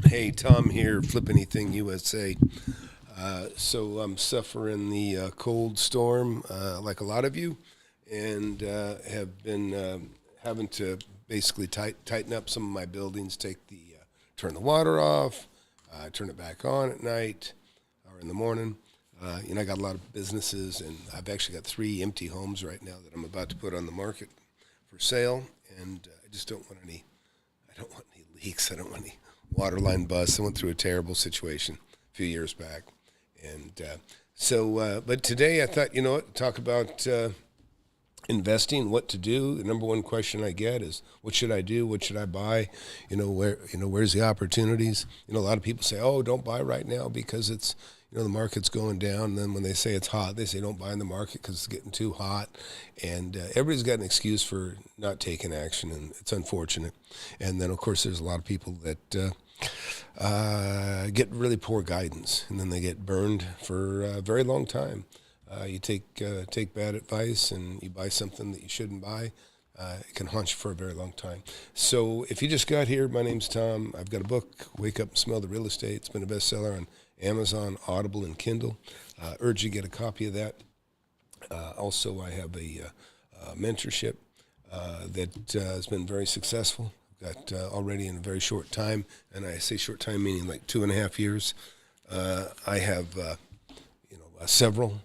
Hey, Tom here, FlipAnythingUSA. So I'm suffering the cold storm like a lot of you, and have been having to basically tighten up some of my buildings, turn the water off, turn it back on at night or in the morning. I got a lot of businesses, and I've actually got three empty homes right now that I'm about to put on the market for sale, and I just don't want any. I don't want any leaks. I don't want any water line busts. I went through a terrible situation a few years back, and but today I thought, talk about investing, what to do. The number one question I get is, what should I do? What should I buy? Where's the opportunities? A lot of people say, oh, don't buy right now because the market's going down. And then when they say it's hot, they say don't buy in the market because it's getting too hot. And everybody's got an excuse for not taking action, and it's unfortunate. And then, of course, there's a lot of people that get really poor guidance, and then they get burned for a very long time. You take bad advice and you buy something that you shouldn't buy. It can haunt you for a very long time. So if you just got here, my name's Tom. I've got a book, Wake Up and Smell the Real Estate. It's been a bestseller on Amazon, Audible, and Kindle. Urge you to get a copy of that. Also, I have a mentorship that has been very successful. Got already in a very short time, and I say short time meaning like 2.5 years. I have several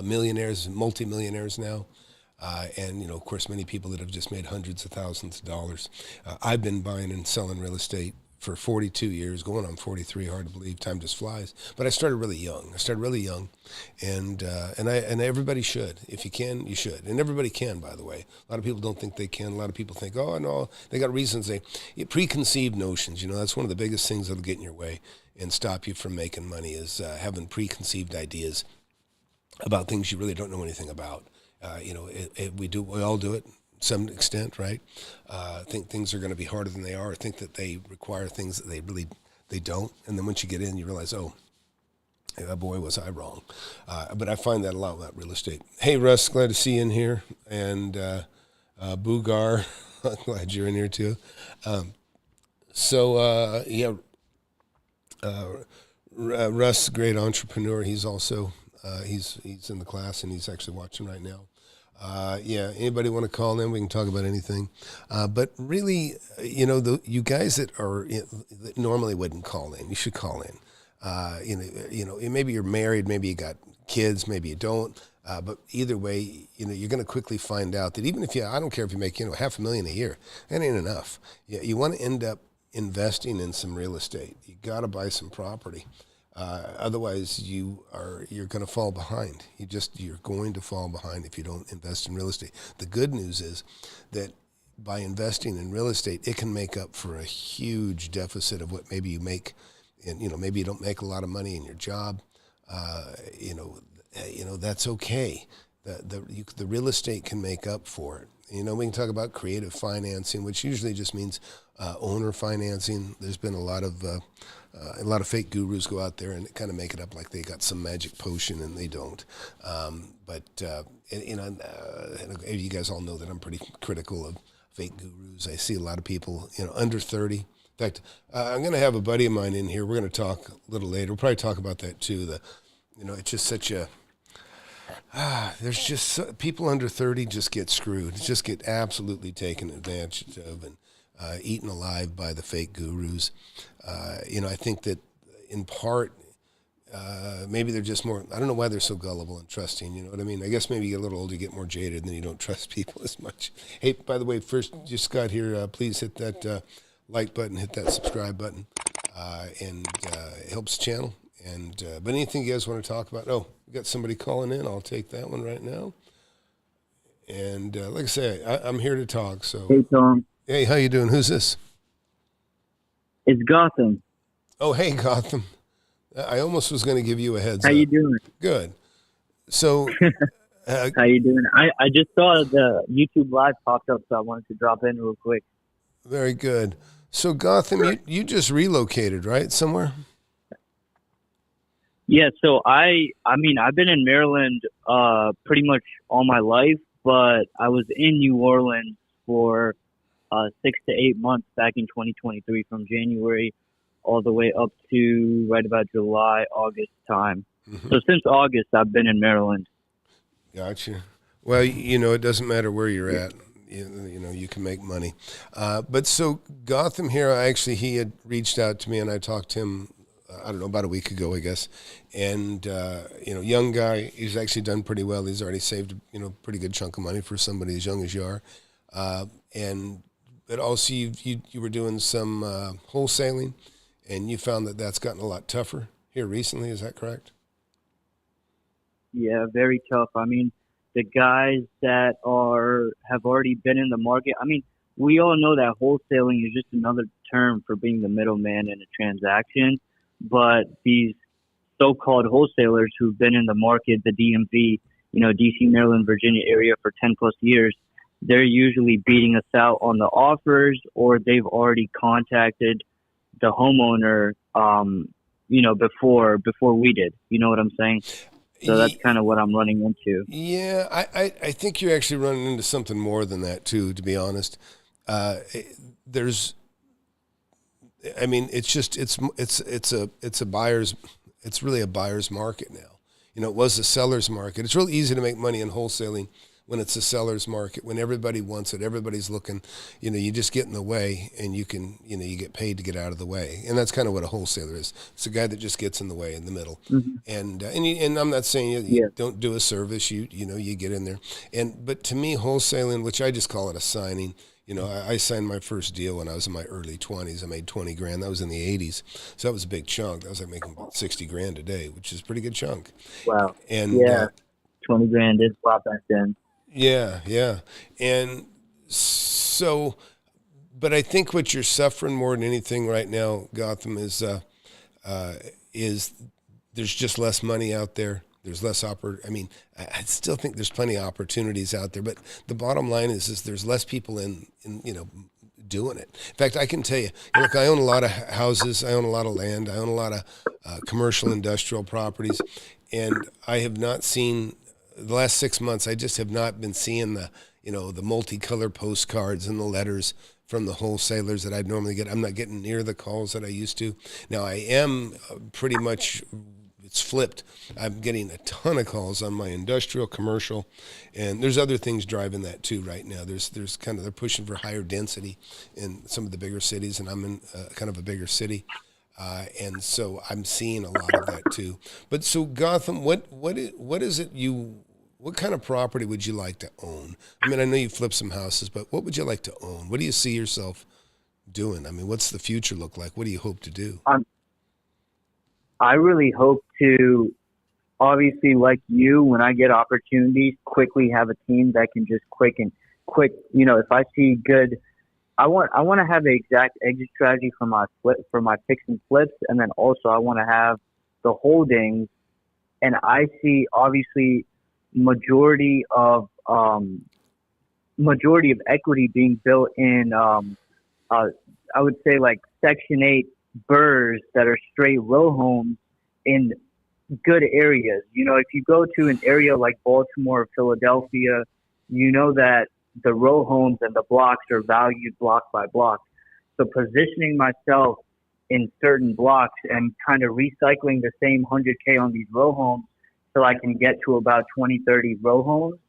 millionaires and multimillionaires now. And of course, many people that have just made hundreds of thousands of dollars. I've been buying and selling real estate for 42 years, going on 43. Hard to believe, time just flies. But I started really young. And everybody should. If you can, you should. And everybody can, by the way. A lot of people don't think they can. A lot of people think, oh no, they got reasons. Preconceived notions. That's one of the biggest things that'll get in your way and stop you from making money is having preconceived ideas about things you really don't know anything about. We all do it to some extent, right? Think things are going to be harder than they are, or think that they require things that they don't. And then once you get in, you realize, oh, boy, was I wrong. But I find that a lot about real estate. Hey, Russ, glad to see you in here. And Boogar, glad you're in here too. Yeah, Russ, great entrepreneur. He's also he's in the class and he's actually watching right now. Yeah, anybody want to call in? We can talk about anything. But really, you guys that normally wouldn't call in, you should call in. Maybe you're married, maybe you got kids, maybe you don't. But either way, you're going to quickly find out that even if I don't care if you make, $500,000 a year, that ain't enough. You want to end up investing in some real estate. You got to buy some property. Otherwise, you're going to fall behind. You're going to fall behind if you don't invest in real estate. The good news is that by investing in real estate, it can make up for a huge deficit of what maybe you make, and maybe you don't make a lot of money in your job. That's okay. The real estate can make up for it. We can talk about creative financing, which usually just means owner financing. There's been a lot of fake gurus go out there and kind of make it up like they got some magic potion, and they don't. You guys all know that I'm pretty critical of fake gurus. I see a lot of people, under 30. In fact, I'm going to have a buddy of mine in here. We're going to talk a little later. We'll probably talk about that too. It's just such a there's just people under 30 just get screwed, just get absolutely taken advantage of and eaten alive by the fake gurus. I think that in part, maybe they're just more, I don't know why they're so gullible and trusting, you know what I mean? I guess maybe you get a little older, you get more jaded, and then you don't trust people as much. Hey, by the way, first, just got here, please hit that like button, hit that subscribe button, and it helps the channel. But anything you guys want to talk about? Oh, we got somebody calling in. I'll take that one right now. And like I say, I'm here to talk. So, Hey, Tom. hey, how you doing? Who's this? It's Gotham. Oh, hey, Gotham. I almost was going to give you a heads How up. you doing? Good. So, How you doing? I just saw the YouTube live popped up, so I wanted to drop in real quick. very good. So, Gotham, you just relocated, right? Somewhere? Yeah, so I've been in Maryland pretty much all my life, but I was in New Orleans for 6 to 8 months back in 2023 from January all the way up to right about July, August time. Mm-hmm. So since August, I've been in Maryland. Gotcha. Well, it doesn't matter where you're at. You can make money. But so Gotham here, he had reached out to me, and I talked to him, I don't know, about a week ago, I guess. And, young guy, he's actually done pretty well. He's already saved, pretty good chunk of money for somebody as young as you are. But also you were doing some wholesaling, and you found that that's gotten a lot tougher here recently. Is that correct? Yeah, very tough. I mean, the guys that have already been in the market. I mean, we all know that wholesaling is just another term for being the middleman in a transaction. But these so-called wholesalers who've been in the market, the DMV, DC, Maryland, Virginia area for 10 plus years, they're usually beating us out on the offers, or they've already contacted the homeowner, before we did. You know what I'm saying? So that's kind of what I'm running into. Yeah, I think you're actually running into something more than that too, to be honest. It's really a buyer's market now. It was a seller's market. It's really easy to make money in wholesaling when it's a seller's market, when everybody wants it, everybody's looking, you just get in the way, and you get paid to get out of the way. And that's kind of what a wholesaler is. It's a guy that just gets in the way in the middle. Mm-hmm. And I'm not saying you don't do a service, you get in there. But to me, wholesaling, which I just call it a signing, I signed my first deal when I was in my early 20s. I made $20,000. That was in the 80s. So that was a big chunk. That was like making about $60,000 a day, which is a pretty good chunk. Wow. And $20,000 is a lot back then. Yeah. And so, but I think what you're suffering more than anything right now, Gotham, is there's just less money out there. There's less I still think there's plenty of opportunities out there, but the bottom line is there's less people in doing it. In fact, I can tell you, look, I own a lot of houses, I own a lot of land, I own a lot of commercial industrial properties, and I have not seen the last 6 months. I just have not been seeing the multicolored postcards and the letters from the wholesalers that I'd normally get. I'm not getting near the calls that I used to. Now I am pretty much. It's flipped. I'm getting a ton of calls on my industrial, commercial, and there's other things driving that too right now. There's they're pushing for higher density in some of the bigger cities, and I'm in kind of a bigger city, and so I'm seeing a lot of that too. But so Gotham, what kind of property would you like to own? I mean, I know you flip some houses, but what would you like to own? What do you see yourself doing? I mean, what's the future look like? What do you hope to do? I really hope to, obviously, like you, when I get opportunities, quickly have a team that can just quick. If I see good, I want to have the exact exit strategy for my fix and flips, and then also I want to have the holdings. And I see obviously majority of equity being built in. I would say like Section 8 burrs that are straight row homes in good areas. If you go to an area like Baltimore or Philadelphia, that the row homes and the blocks are valued block by block. So positioning myself in certain blocks and kind of recycling the same 100K on these row homes so I can get to about 20, 30 row homes,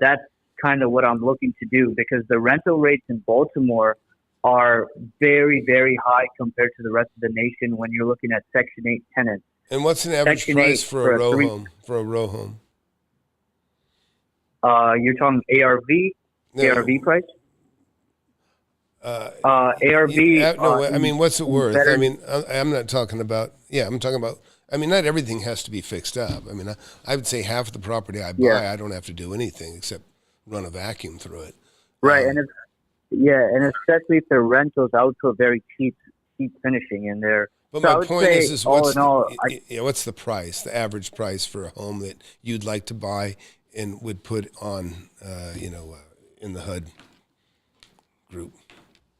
that's kind of what I'm looking to do, because the rental rates in Baltimore are very, very high compared to the rest of the nation when you're looking at Section 8 tenants. And what's an average Section price 8 for a row home? For a row home, you're talking ARV? No. ARV price? ARV. I mean, what's it worth? Better. I mean, I'm not talking about. Yeah, I'm talking about. I mean, not everything has to be fixed up. I mean, I would say half the property I buy, I don't have to do anything except run a vacuum through it. Right, and especially if they're rentals, I would put very cheap finishing in there. But my point is what's the price, the average price for a home that you'd like to buy and would put on, in the HUD group?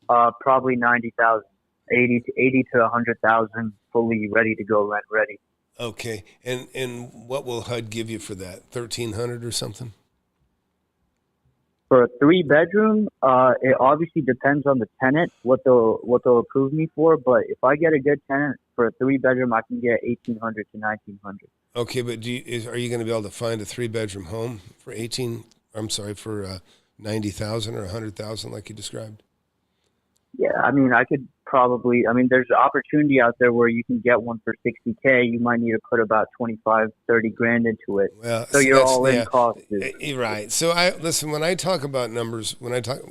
Probably 90,000, 80 to 100,000, fully ready to go, rent ready. Okay, and what will HUD give you for that? 1,300 or something? For a 3-bedroom, it obviously depends on the tenant, what they'll approve me for. But if I get a good tenant for a 3-bedroom, I can get 1,800 to 1,900. Okay, but are you going to be able to find a 3-bedroom home for 90,000 or 100,000 like you described? Yeah, I mean, I could probably. I mean, there's opportunity out there where you can get one for 60K. You might need to put about 25, 30 grand into it. Well, So your all-in cost is right. So listen. When I talk about numbers,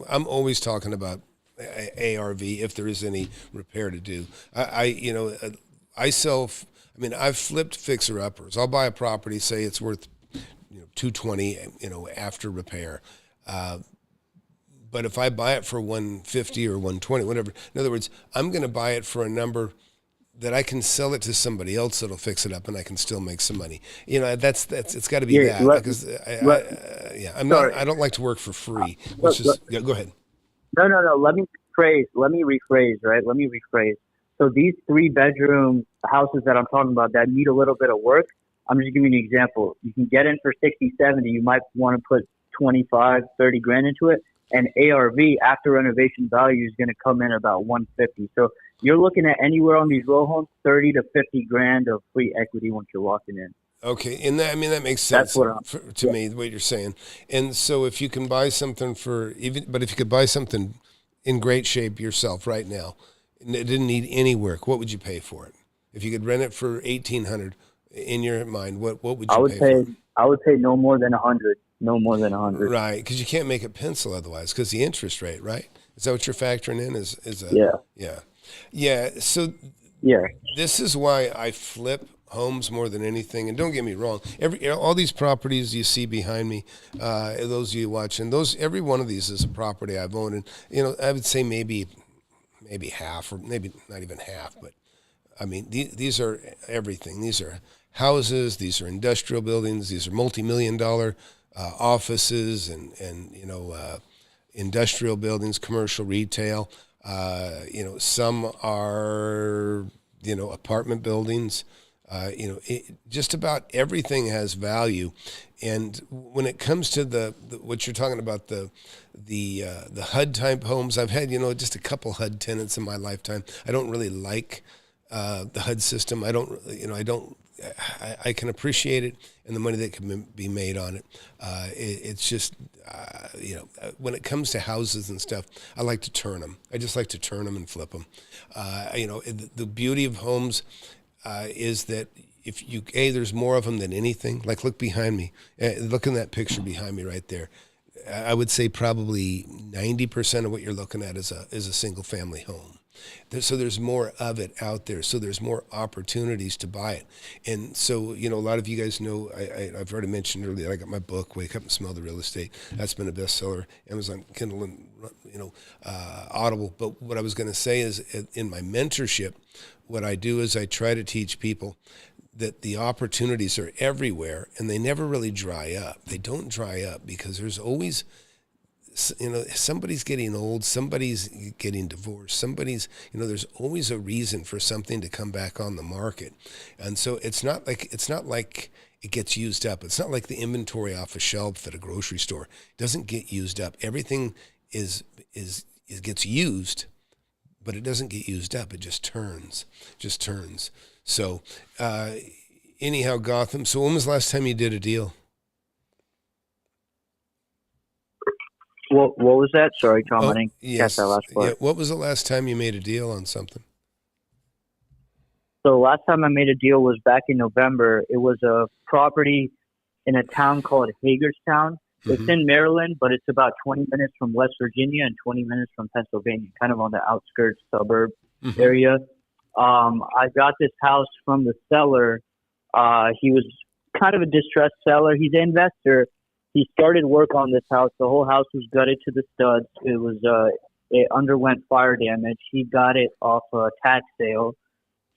I'm always talking about ARV if there is any repair to do. I sell. I mean, I've flipped fixer uppers. I'll buy a property, say it's worth $220, after repair. But if I buy it for $150 or $120, whatever, in other words, I'm going to buy it for a number that I can sell it to somebody else that'll fix it up, and I can still make some money. That's it's got to be that because I don't like to work for free. Go ahead. No. Let me rephrase. Right. Let me rephrase. So these 3-bedroom houses that I'm talking about that need a little bit of work, I'm just giving you an example. You can get in for 60, 70. You might want to put 25, 30 grand into it. And ARV after renovation value is going to come in about 150. So you're looking at anywhere on these row homes, 30 to 50 grand of free equity once you're walking in. Okay, and that makes sense to me, what you're saying. And so if you can buy something but if you could buy something in great shape yourself right now, and it didn't need any work, what would you pay for it? If you could rent it for $1,800, in your mind, what would you pay for it? I would pay no more than 100. No more than 100. Right, because you can't make it pencil otherwise, because the interest rate, right? Is that what you're factoring in? Yeah. So this is why I flip homes more than anything. And don't get me wrong, all these properties you see behind me, those of you watching, every one of these is a property I've owned, and I would say maybe half, or maybe not even half, but I mean these are everything. These are houses, these are industrial buildings, these are multi-million-dollar offices and industrial buildings, commercial retail. Some are apartment buildings. Just about everything has value. And when it comes to what you're talking about, the HUD type homes, I've had just a couple HUD tenants in my lifetime. I don't really like the HUD system. I can appreciate it and the money that can be made on it. It's just, when it comes to houses and stuff, I like to turn them. I just like to turn them and flip them. The beauty of homes is that there's more of them than anything. Like, look behind me. Look in that picture behind me right there. I would say probably 90% of what you're looking at is a single family home. So there's more of it out there. So there's more opportunities to buy it. And so, a lot of you guys know, I've already mentioned earlier, I got my book, Wake Up and Smell the Real Estate. That's been a bestseller, Amazon, Kindle, and, Audible. But what I was going to say is in my mentorship, what I do is I try to teach people that the opportunities are everywhere and they never really dry up. They don't dry up because there's always, somebody's getting old, somebody's getting divorced, there's always a reason for something to come back on the market. And so it's not like it gets used up. It's not like the inventory off a shelf at a grocery store. It doesn't get used up. Everything gets used, but it doesn't get used up. It just turns. So anyhow, Gotham, so when was the last time you did a deal? What was that? Sorry, Tom, I didn't catch that last part. Yeah, what was the last time you made a deal on something? So last time I made a deal was back in November. It was a property in a town called Hagerstown. Mm-hmm. It's in Maryland, but it's about 20 minutes from West Virginia and 20 minutes from Pennsylvania, kind of on the outskirts suburb area. I got this house from the seller. He was kind of a distressed seller. He's an investor. He started work on this house. The whole house was gutted to the studs. It underwent fire damage. He got it off a tax sale.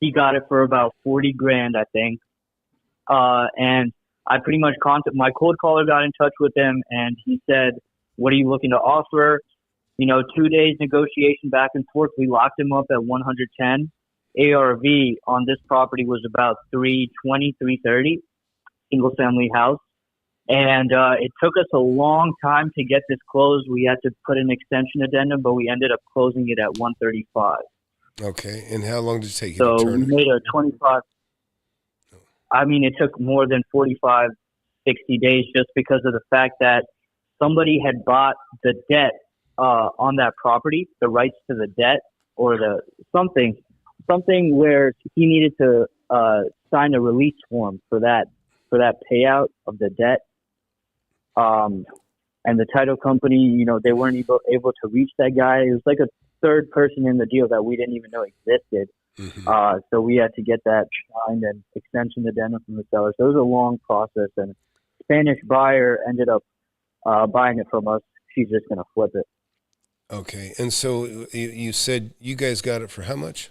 He got it for about 40 grand, I think. And I pretty much my cold caller got in touch with him and he said, "What are you looking to offer?" 2 days negotiation back and forth. We locked him up at 110. ARV on this property was about 320, 330, single family house. And it took us a long time to get this closed. We had to put an extension addendum, but we ended up closing it at 135. Okay. And how long did it take you to So turn we it? made a 25. I mean, it took more than 45, 60 days just because of the fact that somebody had bought the debt on that property, the rights to the debt, or the something where he needed to sign a release form for that payout of the debt. And the title company, they weren't able to reach that guy. It was like a third person in the deal that we didn't even know existed. Mm-hmm. So we had to get that signed and extension addendum from the seller. So it was a long process, and Spanish buyer ended up buying it from us. She's just going to flip it. Okay. And so you said you guys got it for how much?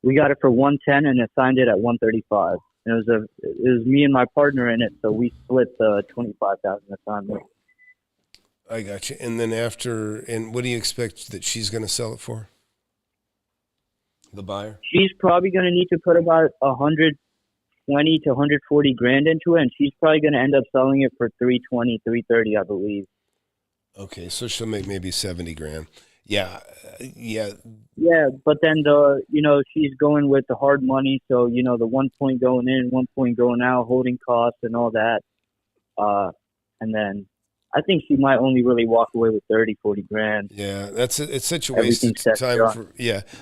We got it for 110 and assigned it at 135. And it was me and my partner in it, so we split the 25,000 assignment. I got you. And then and what do you expect that she's going to sell it for? The buyer? She's probably going to need to put about 120 to 140 grand into it, and she's probably going to end up selling it for 320, 330, I believe. Okay, so she'll make maybe 70 grand. Yeah. Yeah, but then she's going with the hard money, so the 1 point going in, 1 point going out, holding costs and all that. And then I think she might only really walk away with 30, 40 grand. Yeah, it's such a waste of time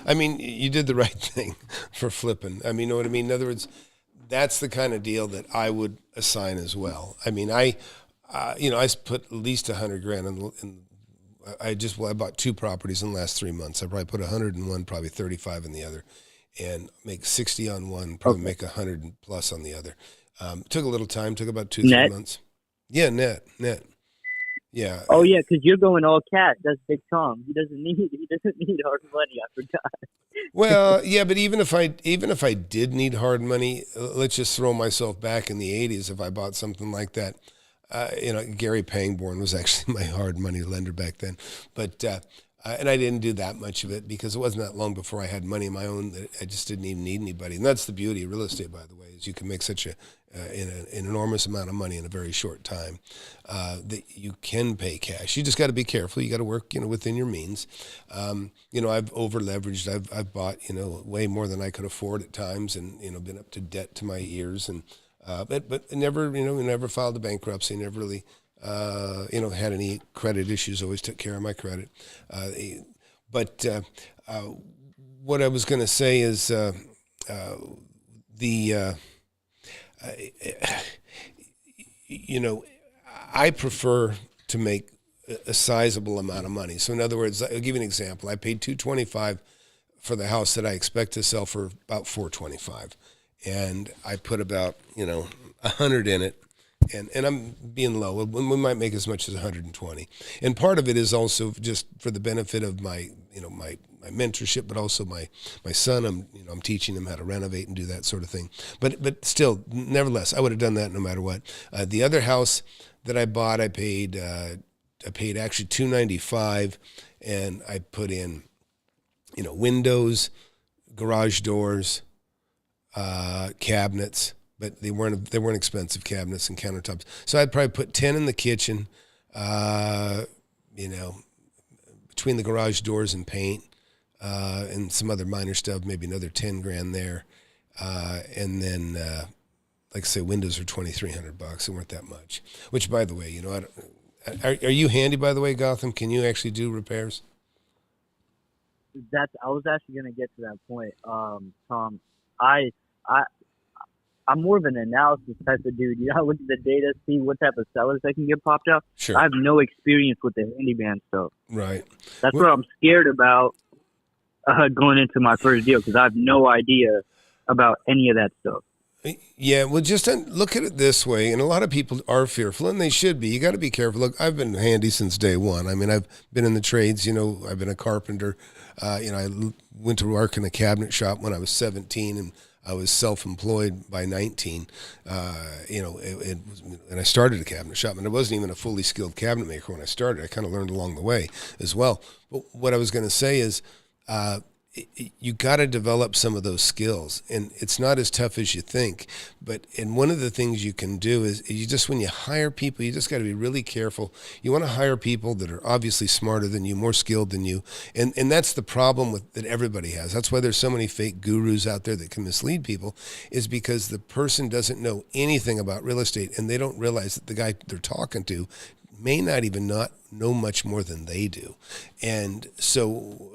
I mean, you did the right thing for flipping. I mean, you know what I mean? In other words, that's the kind of deal that I would assign as well. I mean, I put at least 100 grand in I bought 2 properties in the last 3 months. I probably put 100 in one, probably 35 in the other, and make 60 on one, probably make 100 plus on the other. Took a little time, took about 2-3 months. Yeah, net. Yeah. Oh yeah, because you're going all cash. That's Big Tom. He doesn't need hard money. I forgot. Well, yeah, but even if I did need hard money, let's just throw myself back in the 80s. If I bought something like that, Gary Pangborn was actually my hard money lender back then, but and I didn't do that much of it because it wasn't that long before I had money of my own that I just didn't even need anybody. And that's the beauty of real estate, by the way, is you can make such an enormous amount of money in a very short time that you can pay cash. You just got to be careful. You got to work, within your means. I've over leveraged. I've bought, way more than I could afford at times, and been up to debt to my ears, and but never filed a bankruptcy. Never really. Had any credit issues, always took care of my credit. But what I was going to say is I prefer to make a sizable amount of money. So in other words, I'll give you an example. I paid $225 for the house that I expect to sell for about $425, and I put about 100 in it. And I'm being low. We might make as much as 120. And part of it is also just for the benefit of my mentorship, but also my son. I'm teaching him how to renovate and do that sort of thing. But still, nevertheless, I would have done that no matter what. The other house that I bought, I paid actually $295, and I put in windows, garage doors, cabinets. But they weren't expensive cabinets and countertops. So I'd probably put 10 in the kitchen, between the garage doors and paint, and some other minor stuff, maybe another 10 grand there. And then, like I say, windows are $2,300. They weren't that much. Which, by the way, are you handy, by the way, Gotham? Can you actually do repairs? I was actually going to get to that point, Tom. I'm more of an analysis type of dude. I look at the data, see what type of sellers I can get popped up. Sure. I have no experience with the handyman stuff. Right. That's what I'm scared about going into my first deal, because I have no idea about any of that stuff. Yeah, well, just look at it this way, and a lot of people are fearful, and they should be. You got to be careful. Look, I've been handy since day one. I mean, I've been in the trades. I've been a carpenter. I went to work in a cabinet shop when I was 17, and I was self-employed by 19, and I started a cabinet shop, and I wasn't even a fully skilled cabinet maker when I started. I kind of learned along the way as well. But what I was going to say is, you got to develop some of those skills, and it's not as tough as you think. And one of the things you can do is when you hire people, you just got to be really careful. You want to hire people that are obviously smarter than you, more skilled than you, and that's the problem that everybody has. That's why there's so many fake gurus out there that can mislead people, is because the person doesn't know anything about real estate, and they don't realize that the guy they're talking to may not even not know much more than they do. And so,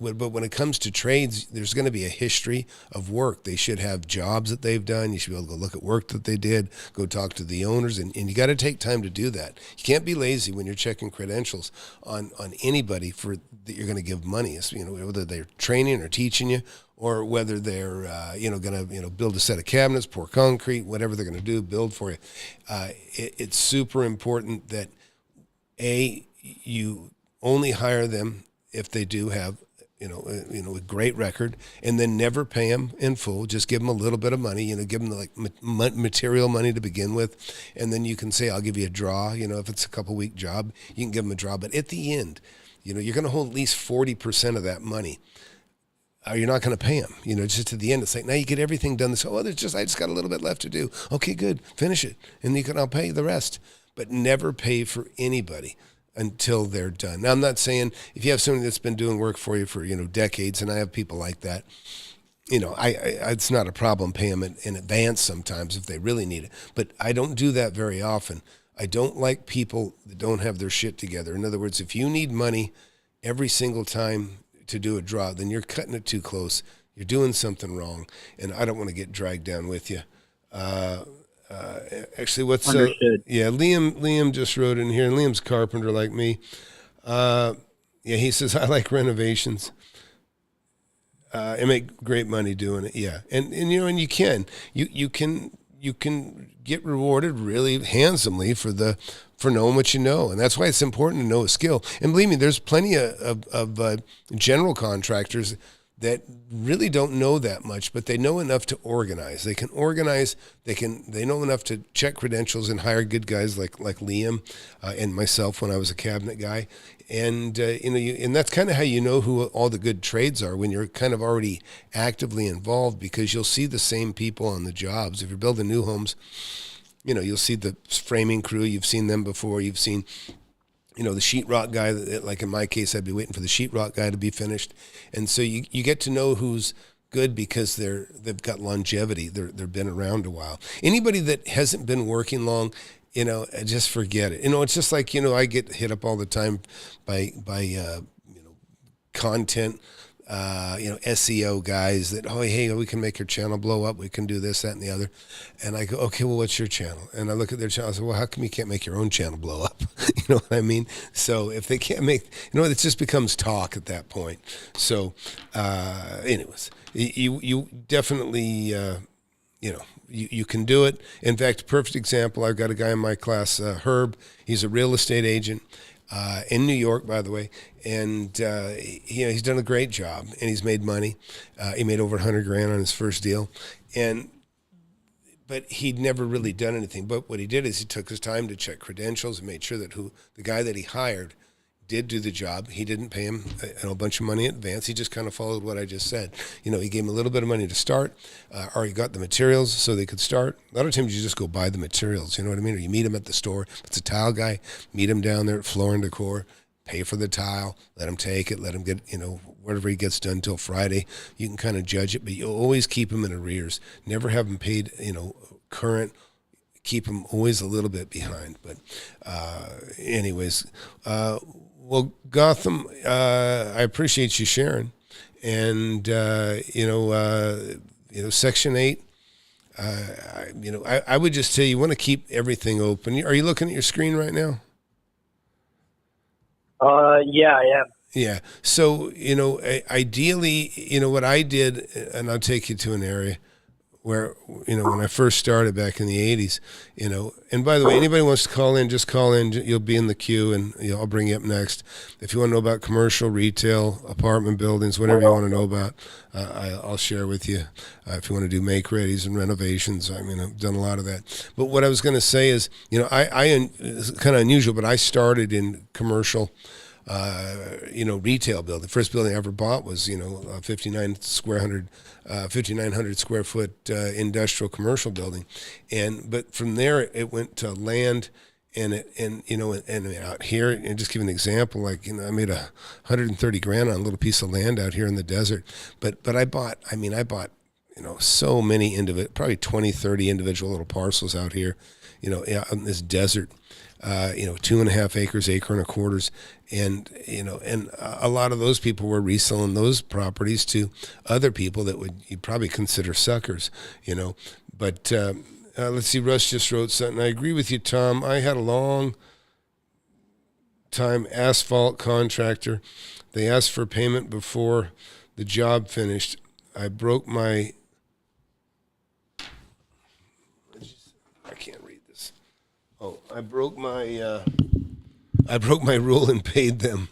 but when it comes to trades, there's going to be a history of work. They should have jobs that they've done. You should be able to go look at work that they did, go talk to the owners, and you got to take time to do that. You can't be lazy when you're checking credentials on anybody that you're going to give money, whether they're training or teaching you, or whether they're going to build a set of cabinets, pour concrete, whatever they're going to do, build for you. It's super important that you only hire them if they do have a great record, and then never pay them in full. Just give them a little bit of money, give them like material money to begin with, and then you can say, I'll give you a draw. If it's a couple week job, you can give them a draw. But at the end, you're going to hold at least 40% of that money. You're not going to pay them, just at the end. It's like, now you get everything done. I just got a little bit left to do. Okay, good. Finish it. And I'll pay you the rest. But never pay for anybody until they're done. Now, I'm not saying if you have somebody that's been doing work for you for, decades, and I have people like that, it's not a problem paying them in advance sometimes if they really need it. But I don't do that very often. I don't like people that don't have their shit together. In other words, if you need money every single time to do a draw, then you're cutting it too close. You're doing something wrong, and I don't want to get dragged down with you. Actually, what's Liam just wrote in here, and Liam's a carpenter like me. He says, I like renovations. And make great money doing it. Yeah, and you can get rewarded really handsomely for knowing what you know, and that's why it's important to know a skill. And believe me, there's plenty of general contractors that really don't know that much, but they know enough to organize. They can organize. They know enough to check credentials and hire good guys like Liam and myself when I was a cabinet guy. And and that's kind of how you know who all the good trades are, when you're kind of already actively involved, because you'll see the same people on the jobs. If you're building new homes, you'll see the framing crew. You've seen them before. You've seen the sheetrock guy, like in my case, I'd be waiting for the sheetrock guy to be finished. And so you get to know who's good because they've got longevity. They've been around a while. Anybody that hasn't been working long, just forget it. It's just like, I get hit up all the time by content, SEO guys that, hey, we can make your channel blow up. We can do this, that, and the other. And I go, okay, well, what's your channel? And I look at their channel. I say, well, how come you can't make your own channel blow up? You know what I mean? So if they can't make, it just becomes talk at that point. So, anyways, you definitely, you can do it. In fact, perfect example, I've got a guy in my class, Herb. He's a real estate agent. In New York, by the way, and he's done a great job, and he's made money. He made over $100,000 on his first deal, but he'd never really done anything. But what he did is he took his time to check credentials and made sure that the guy that he hired did do the job. He didn't pay him a bunch of money in advance. He just kind of followed what I just said. He gave him a little bit of money to start, or he got the materials so they could start. A lot of times you just go buy the materials, you know what I mean? Or you meet him at the store. If it's a tile guy, meet him down there at Floor and Decor, pay for the tile, let him take it, let him get, whatever he gets done till Friday. You can kind of judge it, but you always keep him in arrears. Never have him paid, current. Keep him always a little bit behind. But anyways, well, Gotham, I appreciate you sharing, and Section 8. I would just say you want to keep everything open. Are you looking at your screen right now? Yeah, I am. Yeah. So ideally, what I did, and I'll take you to an area where, when I first started back in the 80s, and by the way, anybody wants to call in, just call in. You'll be in the queue, and I'll bring you up next. If you want to know about commercial, retail, apartment buildings, whatever you want to know about, I'll share with you. If you want to do make-readies and renovations, I've done a lot of that. But what I was going to say is, it's kind of unusual, but I started in commercial retail building. The first building I ever bought was, 5,900 square foot industrial commercial building. But from there it went to land and out here, and just give an example, like, I made $130,000 on a little piece of land out here in the desert. But I bought, so many probably 20, 30 individual little parcels out here, in this desert, 2.5 acres, acre and a quarters. And a lot of those people were reselling those properties to other people that you'd probably consider suckers, But let's see, Russ just wrote something. I agree with you, Tom. I had a long time asphalt contractor. They asked for payment before the job finished. I broke my I broke my rule and paid them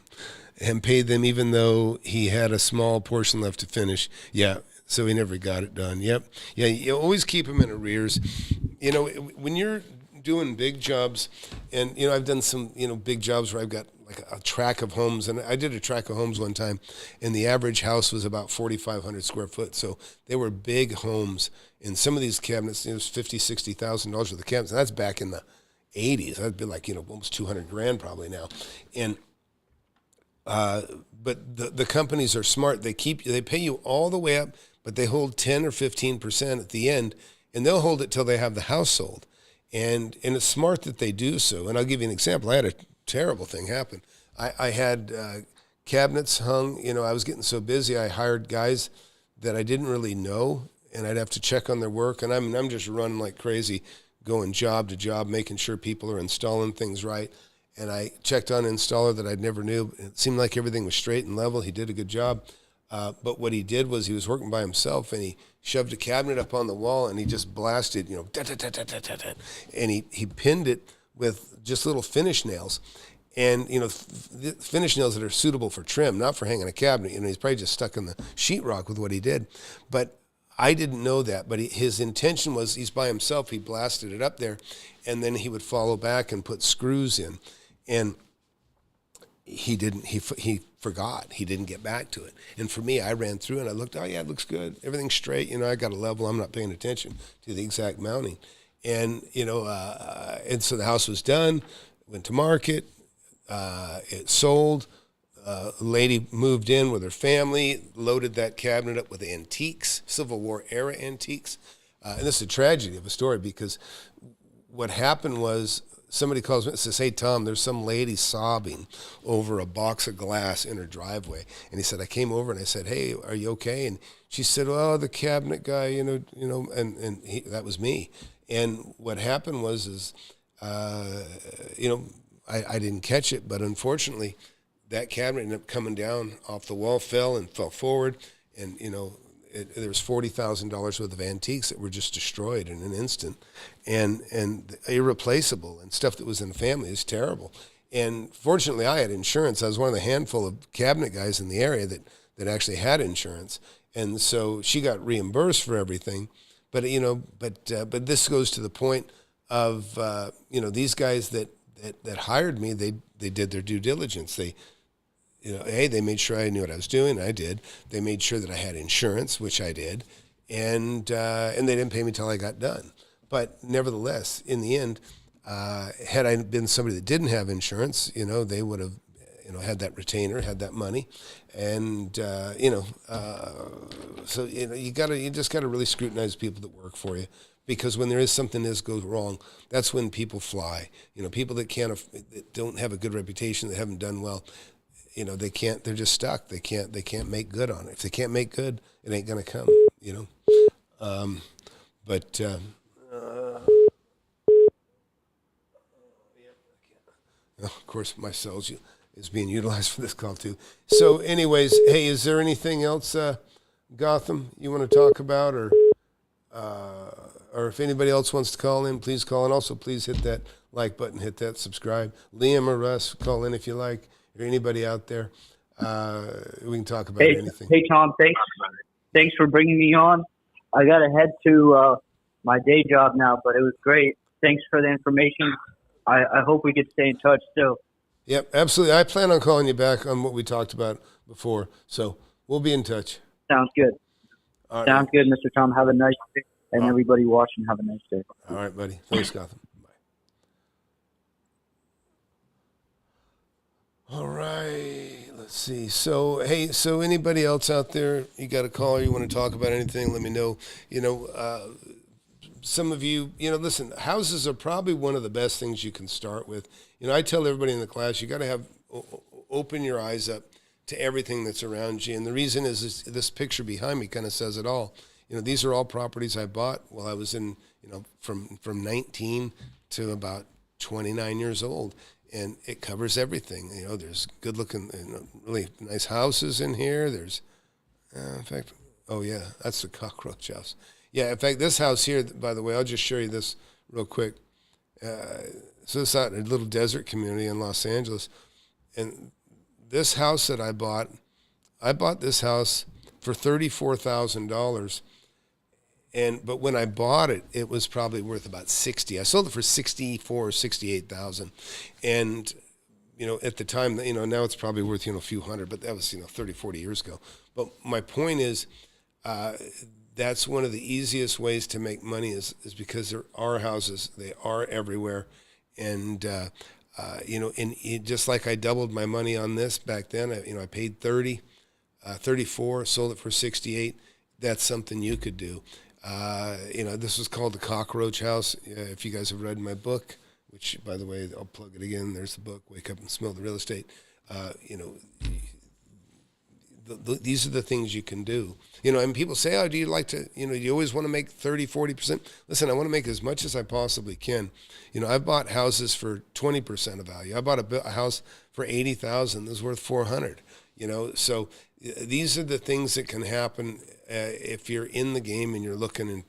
even though he had a small portion left to finish. Yeah, so he never got it done. Yep. Yeah, you always keep them in arrears. When you're doing big jobs, and I've done some big jobs where I've got like a tract of homes, and I did a tract of homes one time, and the average house was about 4,500 square foot. So they were big homes, and some of these cabinets, it was $50,000-$60,000 for the cabinets, and that's back in the 80s. That'd be like, almost $200,000 probably now. And but the companies are smart. They pay you all the way up, but they hold 10 or 15% at the end, and they'll hold it till they have the house sold. And it's smart that they do so. And I'll give you an example. I had a terrible thing happen. I had cabinets hung. I was getting so busy, I hired guys that I didn't really know, and I'd have to check on their work. And I'm just running like crazy, going job to job, making sure people are installing things right. And I checked on an installer that I'd never knew. It seemed like everything was straight and level. He did a good job. But what he did was he was working by himself, and he shoved a cabinet up on the wall, and he just blasted, and he pinned it with just little finish nails. And, finish nails that are suitable for trim, not for hanging a cabinet. He's probably just stuck in the sheetrock with what he did. But I didn't know that, but his intention was he's by himself. He blasted it up there, and then he would follow back and put screws in. And he didn't. He forgot. He didn't get back to it. And for me, I ran through and I looked. Oh yeah, it looks good. Everything's straight. I got a level. I'm not paying attention to the exact mounting. And and so the house was done. Went to market. It sold. A lady moved in with her family, loaded that cabinet up with antiques, Civil War era antiques. And this is a tragedy of a story, because what happened was somebody calls me and says, "Hey, Tom, there's some lady sobbing over a box of glass in her driveway." And he said, I came over and I said, "Hey, are you okay?" And she said, "Well, the cabinet guy, and that was me." And what happened was I didn't catch it, but unfortunately, that cabinet ended up coming down off the wall, fell forward, and there was $40,000 worth of antiques that were just destroyed in an instant, and irreplaceable, and stuff that was in the family. Is terrible. And fortunately, I had insurance. I was one of the handful of cabinet guys in the area that actually had insurance, and so she got reimbursed for everything. But but this goes to the point of these guys that hired me. They did their due diligence. They made sure I knew what I was doing. I did. They made sure that I had insurance, which I did, and they didn't pay me till I got done. But nevertheless, in the end, had I been somebody that didn't have insurance, they would have, had that retainer, had that money, and so you just gotta really scrutinize people that work for you. Because when there is something that goes wrong, that's when people fly. People that that don't have a good reputation, that haven't done well, they can't. They're just stuck. They can't make good on it. If they can't make good, it ain't gonna come. Of course, my cell's is being utilized for this call too. So, anyways, hey, is there anything else, Gotham, you want to talk about, or if anybody else wants to call in, please call in. Also, please hit that like button, hit that subscribe. Liam or Russ, call in if you like. Or anybody out there, we can talk about anything. Hey, Tom, thanks for bringing me on. I got to head to my day job now, but it was great. Thanks for the information. I hope we could stay in touch still. Yep, absolutely. I plan on calling you back on what we talked about before. So we'll be in touch. Sounds good. All right, Sounds man. good, Mr. Tom. Have a nice day, and All everybody watching, have a nice day. right, buddy. Thanks, Gotham. Bye. All right. Let's see. So, hey, so anybody else out there, you got a call, you want to talk about anything, let me know. Some of you, listen, houses are probably one of the best things you can start with. I tell everybody in the class, you got to open your eyes up to everything that's around you. And the reason is this picture behind me kind of says it all. These are all properties I bought while I was in, from 19 to about 29 years old. And it covers everything. There's good looking, really nice houses in here. There's, in fact, oh yeah, that's the cockroach house. Yeah, in fact, this house here, by the way, I'll just show you this real quick. So it's out in a little desert community in Los Angeles. And this house that I bought this house for $34,000. But when I bought it, it was probably worth about 60. I sold it for 64 or 68,000. And, at the time, now it's probably worth, a few hundred, but that was, 30, 40 years ago. But my point is, that's one of the easiest ways to make money is because there are houses. They are everywhere. And, just like I doubled my money on this back then, I paid 34, sold it for 68. That's something you could do. This was called the Cockroach House. If you guys have read my book, which, by the way, I'll plug it again. There's the book, Wake Up and Smell the Real Estate. These are the things you can do. And people say, oh, do you like to, do you always want to make 30, 40%? Listen, I want to make as much as I possibly can. I've bought houses for 20% of value. I bought a house for 80,000 that's worth 400, so these are the things that can happen if you're in the game and you're looking and,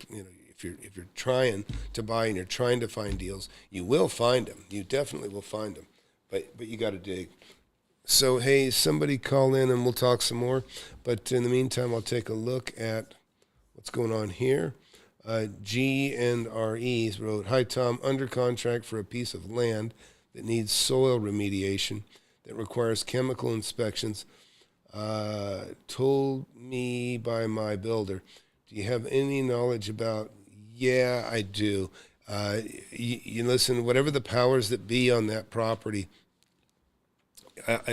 if you're trying to buy and you're trying to find deals, you will find them. You definitely will find them, but you got to dig. So, hey, somebody call in and we'll talk some more. But in the meantime, I'll take a look at what's going on here. G and RE wrote, hi, Tom, under contract for a piece of land that needs soil remediation that requires chemical inspections. Told me by my builder. Do you have any knowledge about? Yeah, I do. You listen, whatever the powers that be on that property, let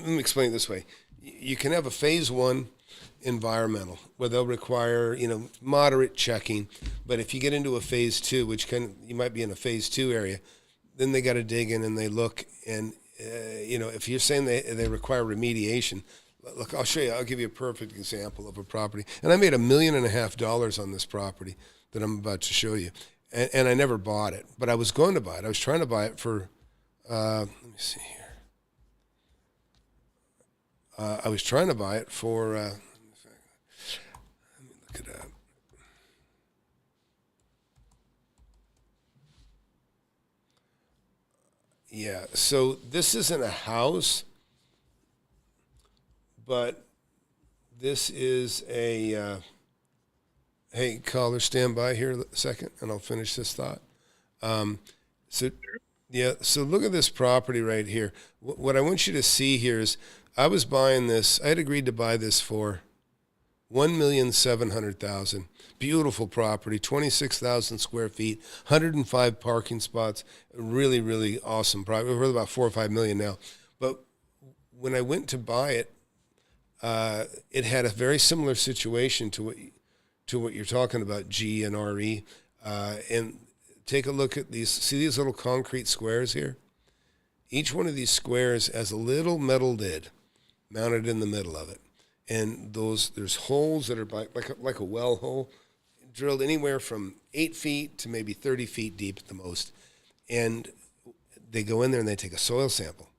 me explain it this way. You can have a phase one environmental where they'll require, moderate checking. But if you get into a phase two, you might be in a phase two area, then they got to dig in and they look. And, if you're saying they require remediation, look, I'll show you. I'll give you a perfect example of a property. And I made $1.5 million on this property that I'm about to show you. And I never bought it, but I was going to buy it. I was trying to buy it for, let me see here. I was trying to buy it for, let me look it up. Yeah, so this isn't a house, but this is a, hey, caller, stand by here a second, and I'll finish this thought. So look at this property right here. What I want you to see here is I was buying this. I had agreed to buy this for $1,700,000. Beautiful property, 26,000 square feet, 105 parking spots. Really, really awesome property. We're worth about $4 or $5 million now. But when I went to buy it, it had a very similar situation to what you're talking about, G and RE. And take a look at these. See these little concrete squares here? Each one of these squares has a little metal lid mounted in the middle of it. And there's holes that are like a well hole, drilled anywhere from 8 feet to maybe 30 feet deep at the most. And they go in there and they take a soil sample.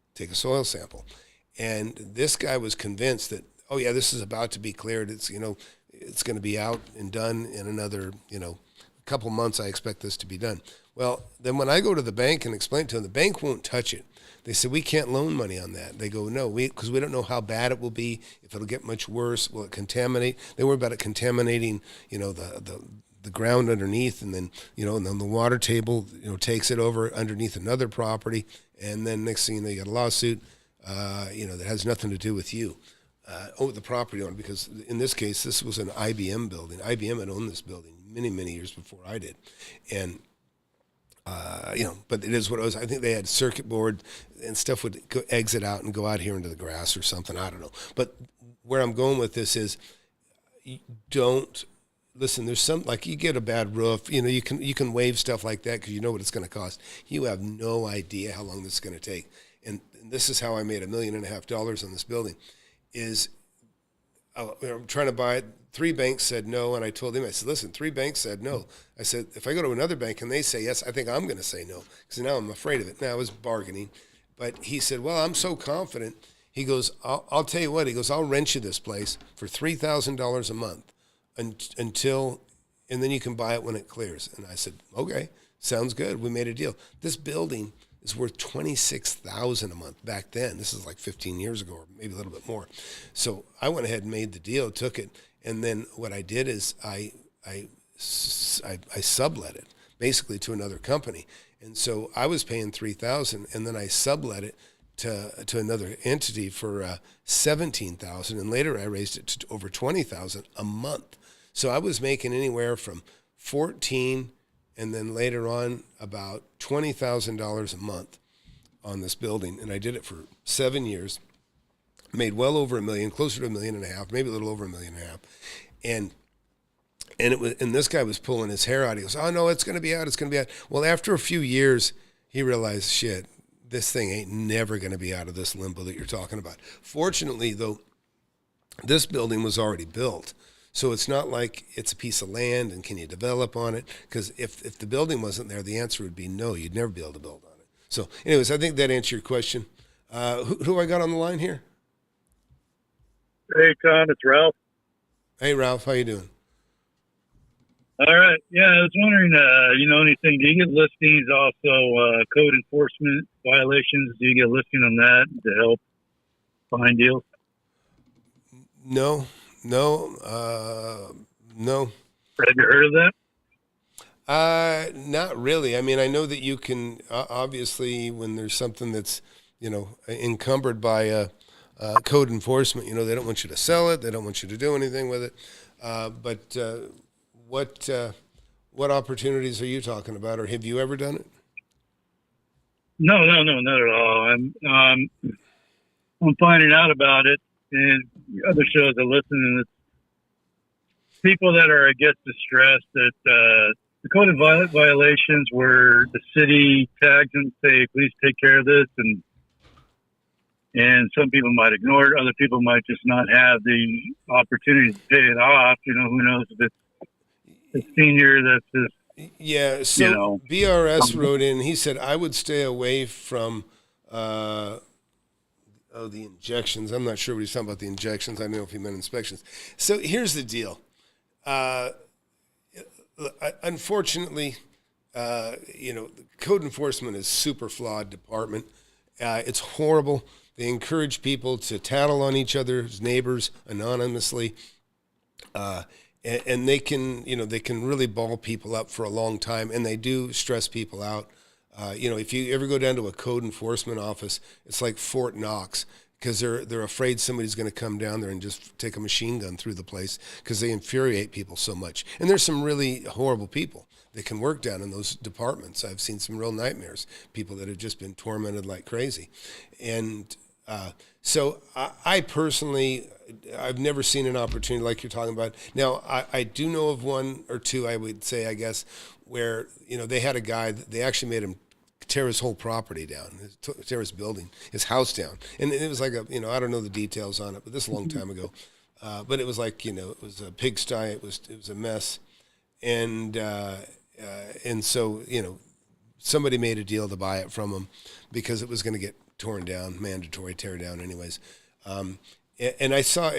And this guy was convinced that, oh yeah, this is about to be cleared. It's going to be out and done in another, couple months. I expect this to be done. Well, then when I go to the bank and explain to them, the bank won't touch it. They said, we can't loan money on that. They go, no, because we don't know how bad it will be, if it'll get much worse, will it contaminate? They worry about it contaminating, the the ground underneath, and then and then the water table takes it over underneath another property, and then next thing you know, you got a lawsuit that has nothing to do with you. The property owner, because in this case, this was an IBM building. IBM had owned this building many years before I did, and but it is what it was. I think they had circuit board and stuff would exit out and go out here into the grass or something. I don't know. But where I'm going with this is, don't listen. There's some, like, you get a bad roof. You can waive stuff like that because you know what it's going to cost. You have no idea how long this is going to take. And this is how I made $1.5 million on this building. Is I'm trying to buy it. 3 banks said no, and I told him, I said, listen, 3 banks said no. I said, if I go to another bank and they say yes, I think I'm going to say no, because now I'm afraid of it. Now I was bargaining, but he said, well, I'm so confident. He goes, I'll tell you what. He goes, I'll rent you this place for $3,000 a month until, and then you can buy it when it clears. And I said, okay, sounds good. We made a deal. This building is worth $26,000 a month back then. This is like 15 years ago, or maybe a little bit more. So I went ahead and made the deal, took it, and then what I did is I sublet it basically to another company. And so I was paying $3,000, and then I sublet it to another entity for $17,000, and later I raised it to over $20,000 a month. So I was making anywhere from $14,000 and then later on about $20,000 a month on this building, and I did it for 7 years. Made well over $1 million, closer to $1.5 million, maybe a little over $1.5 million, and this guy was pulling his hair out. He goes, "Oh no, it's going to be out. It's going to be out." Well, after a few years, he realized, shit, this thing ain't never going to be out of this limbo that you're talking about. Fortunately, though, this building was already built. So it's not like it's a piece of land and can you develop on it? Because if the building wasn't there, the answer would be no, you'd never be able to build on it. So anyways, I think that answered your question. Who I got on the line here? Hey, Tom, it's Ralph. Hey, Ralph, how you doing? All right. Yeah, I was wondering, anything, do you get listings also, code enforcement violations? Do you get a listing on that to help find deals? No. Have you heard of that? Not really. I mean, I know that you can, obviously, when there's something that's, encumbered by code enforcement, they don't want you to sell it. They don't want you to do anything with it. But what opportunities are you talking about, or have you ever done it? No, not at all. I'm finding out about it, and other shows I listen, and it's people that are, I guess, distressed that the code of violations where the city tags them, say, please take care of this, and some people might ignore it. Other people might just not have the opportunity to pay it off. Who knows if it's a senior that's just... Yeah, so BRS wrote in, he said, I would stay away from the injections. I'm not sure what he's talking about, the injections. I don't know if he meant inspections. So here's the deal. Unfortunately, code enforcement is super flawed department. It's horrible. They encourage people to tattle on each other's neighbors anonymously. And they can really ball people up for a long time, and they do stress people out. If you ever go down to a code enforcement office, it's like Fort Knox, because they're afraid somebody's going to come down there and just take a machine gun through the place because they infuriate people so much. And there's some really horrible people that can work down in those departments. I've seen some real nightmares, people that have just been tormented like crazy. And so I personally, I've never seen an opportunity like you're talking about. Now, I do know of one or two, I would say, I guess, where, they had a guy, they actually made him tear his whole property down, tear his building, his house down. And it was like I don't know the details on it, but this is a long time ago. But it was like, it was a pigsty, it was a mess. And so, somebody made a deal to buy it from him because it was going to get torn down, mandatory tear down anyways. And I saw,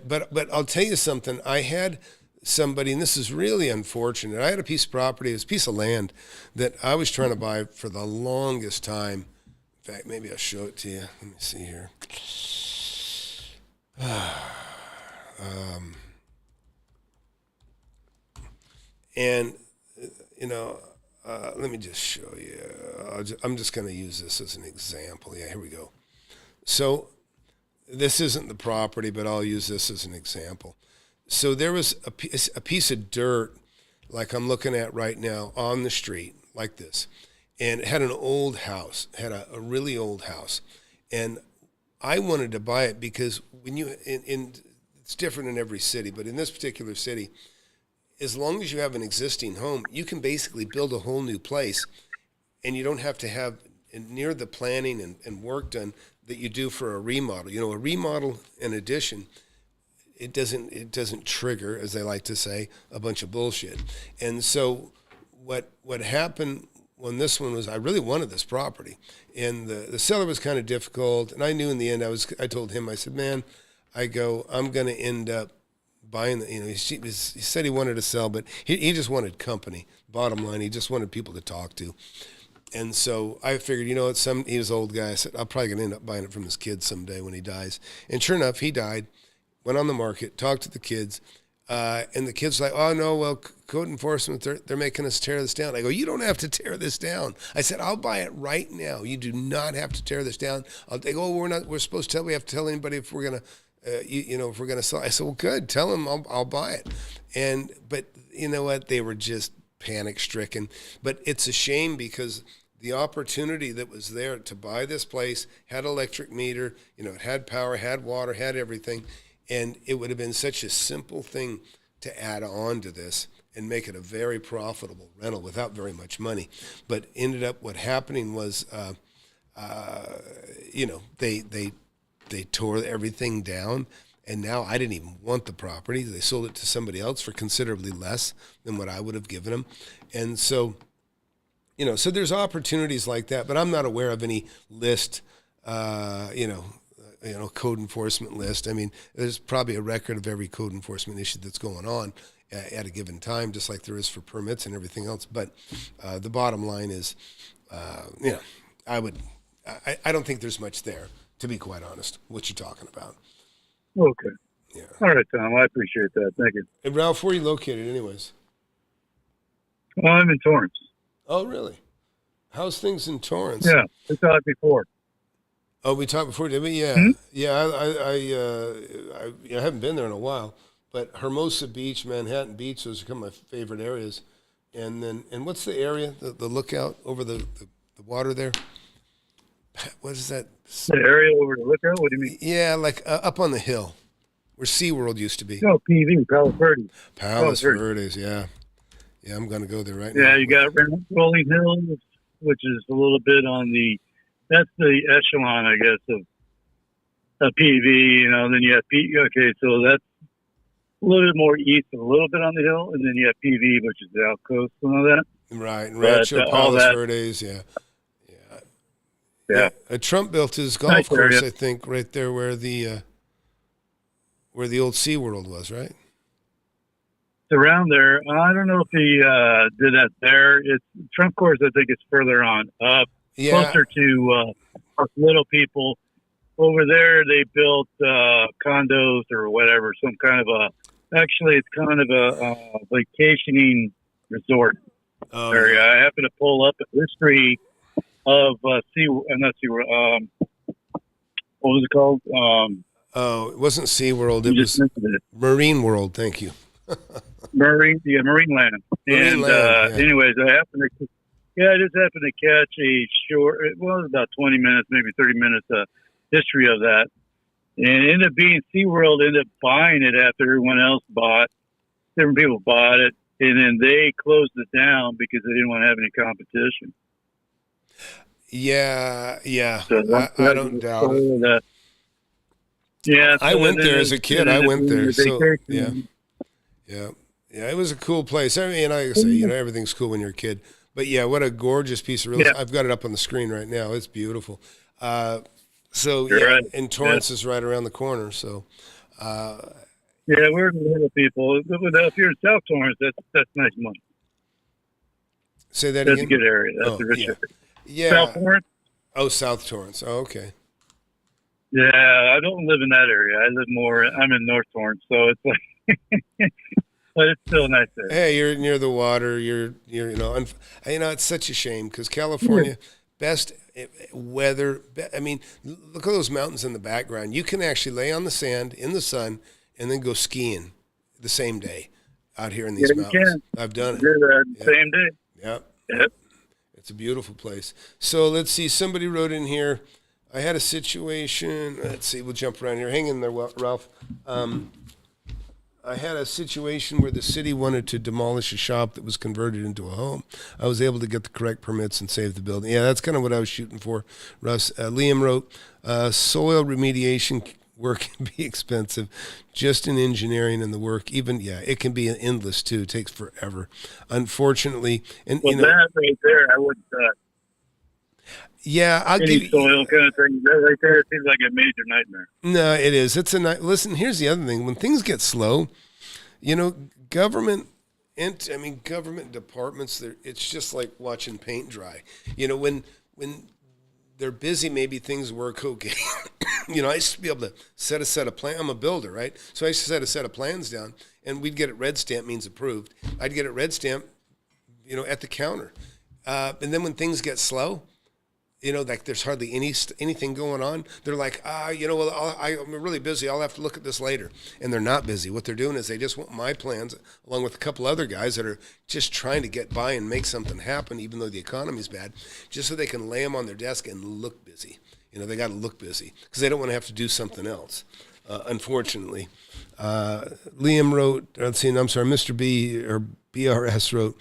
but I'll tell you something. I had somebody, and this is really unfortunate. I had a piece of property, it was a piece of land that I was trying to buy for the longest time. In fact, maybe I'll show it to you. Let me see here. And, you know, let me just show you. I'm just going to use this as an example. Yeah, here we go. So this isn't the property, but I'll use this as an example. So there was a piece of dirt, like I'm looking at right now, on the street, like this. And it had an old house, had a really old house. And I wanted to buy it because when you, it's different in every city, but in this particular city, as long as you have an existing home, you can basically build a whole new place, and you don't have to have near the planning and work done that you do for a remodel. You know, a remodel and addition, it doesn't trigger, as they like to say, a bunch of bullshit. And so what happened when this one was, I really wanted this property, and the seller was kind of difficult, and I knew in the end, I told him, I said, man, I'm going to end up buying the, he said he wanted to sell, but he just wanted company. Bottom line, he just wanted people to talk to. And so I figured, he was an old guy. I said, I'm probably going to end up buying it from his kids someday when he dies. And sure enough, he died, went on the market, talked to the kids, and the kids like, oh no, well, code enforcement, they're making us tear this down. I go, you don't have to tear this down. I said, I'll buy it right now. You do not have to tear this down. They go, we're supposed to we have to tell anybody if we're going to, if we're going to sell. I said, well, good, tell them I'll buy it. But you know what? They were just panic stricken. But it's a shame because the opportunity that was there to buy this place had electric meter, it had power, had water, had everything. And it would have been such a simple thing to add on to this and make it a very profitable rental without very much money. But ended up what happening was, they tore everything down, and now I didn't even want the property. They sold it to somebody else for considerably less than what I would have given them. And so, so there's opportunities like that, but I'm not aware of any list, code enforcement list. I mean, there's probably a record of every code enforcement issue that's going on at a given time, just like there is for permits and everything else. But the bottom line is, I don't think there's much there, to be quite honest, what you're talking about. Okay. Yeah. All right, Tom. I appreciate that. Thank you. Hey, Ralph, where are you located anyways? Well, I'm in Torrance. Oh, really? How's things in Torrance? Yeah, we talked before. Oh, we talked before, did we? Yeah. Hmm? Yeah, I haven't been there in a while, but Hermosa Beach, Manhattan Beach, those are kind of my favorite areas. And what's the area, the lookout over the water there? What is that? The area over the lookout? What do you mean? Yeah, like up on the hill where SeaWorld used to be. No, PV, Palos Verdes. Palos Verdes, yeah. Yeah, I'm going to go there right now. Yeah, you got Rolling Hills, which is a little bit on that's the echelon, I guess, of PV, then you have okay, so that's a little bit more east, a little bit on the hill, and then you have PV, which is the outcoast and all that. Right, Rancho Palos Verdes, yeah. Yeah. Trump built his golf course, I think, right there where the old SeaWorld was, right? It's around there. I don't know if he did that there. It's Trump course, I think it's further on up, closer to us little people. Over there, they built condos or whatever, some kind of actually, it's kind of a vacationing resort area. I happen to pull up a history of not SeaWorld, what was it called? It wasn't SeaWorld. It was Marine World. Thank you. Marine Land. Anyways, I just happened to catch a short, it was about 20 minutes, maybe 30 minutes history of that. And it ended up being SeaWorld ended up buying it after everyone else different people bought it. And then they closed it down because they didn't want to have any competition. Yeah. So I don't doubt it. Yeah, I went there as a kid. I went there. So, yeah. It was a cool place. I mean, like I say, everything's cool when you're a kid. But yeah, what a gorgeous piece of real estate. I've got it up on the screen right now. It's beautiful. Right. And Torrance is right around the corner. So, we're little people. If you're in South Torrance, that's nice money. Say that again. That's a good area. That's a rich area. Yeah. South Torrance? Oh, South Torrance. Oh, okay. Yeah, I don't live in that area. I'm in North Torrance, so it's like but it's still nice there. Hey, you're near the water. It's such a shame because California, best weather. I mean, look at those mountains in the background. You can actually lay on the sand in the sun and then go skiing the same day out here in these mountains. I've done it. Do that same day. Yep. It's a beautiful place. So let's see. Somebody wrote in here. I had a situation. Let's see. We'll jump around here. Hang in there, Ralph. I had a situation where the city wanted to demolish a shop that was converted into a home. I was able to get the correct permits and save the building. Yeah, that's kind of what I was shooting for, Russ. Liam wrote, soil remediation work can be expensive, just in engineering and the work. It can be endless too. It takes forever, unfortunately. And that right there, I would. I'll any give soil kind of thing. That right there seems like a major nightmare. No, it is. It's listen. Here's the other thing. When things get slow, government departments. It's just like watching paint dry. When they're busy, maybe things work okay. I used to be able to set a set of plans. I'm a builder, right? So I used to set a set of plans down, and we'd get it red stamp, means approved. I'd get it red stamp, at the counter. And then when things get slow, like there's hardly anything going on. They're like, I'm really busy. I'll have to look at this later. And they're not busy. What they're doing is they just want my plans, along with a couple other guys that are just trying to get by and make something happen, even though the economy's bad, just so they can lay them on their desk and look busy. They got to look busy because they don't want to have to do something else, unfortunately. Liam wrote, Mr. B or BRS wrote,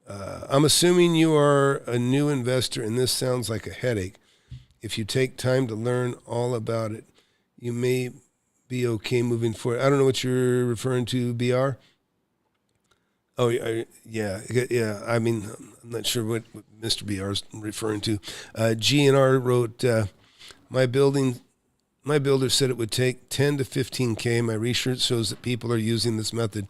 I'm assuming you are a new investor, and this sounds like a headache. If you take time to learn all about it, you may be okay moving forward. I don't know what you're referring to, BR. Oh, yeah. I mean, I'm not sure what Mr. BR is referring to. GNR wrote, my builder said it would take 10 to 15K. My research shows that people are using this method